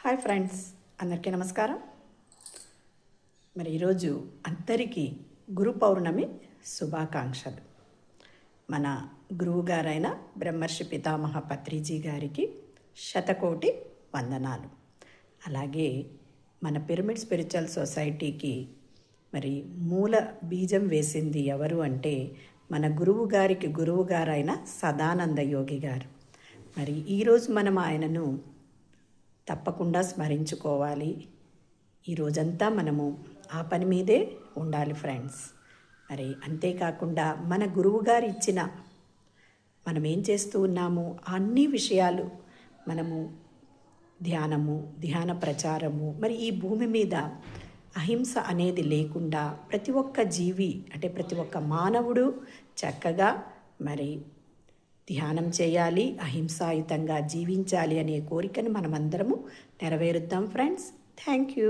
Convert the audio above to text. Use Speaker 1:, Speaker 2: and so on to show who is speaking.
Speaker 1: Hi friends, అందరికీ నమస్కారం. మరి ఈరోజు అందరికీ గురు పౌర్ణమి శుభాకాంక్షలు. మన గురువుగారైన బ్రహ్మర్షి పితామహ పత్రిజీ గారికి శతకోటి వందనాలు. అలాగే మన పిరమిడ్ స్పిరిచువల్ సొసైటీకి మరి మూల బీజం వేసింది ఎవరు అంటే మన గురువు గారైన సదానంద యోగి గారు. మరి ఈరోజు మనం ఆయనను తప్పకుండా స్మరించుకోవాలి. ఈ రోజంతా మనము ఆ పని మీదే ఉండాలి ఫ్రెండ్స్. మరి అంతేకాకుండా మన గురువుగారు ఇచ్చిన మనం ఏం చేస్తూ ఉన్నాము అన్ని విషయాలు మనము ధ్యాన ప్రచారము, మరి ఈ భూమి మీద అహింస అనేది లేకుండా ప్రతి ఒక్క జీవి అంటే ప్రతి ఒక్క మానవుడు చక్కగా మరి ధ్యానం చేయాలి, అహింసాయుతంగా జీవించాలి అనే కోరికను మనమందరము నెరవేరుద్దాం ఫ్రెండ్స్. Thank you.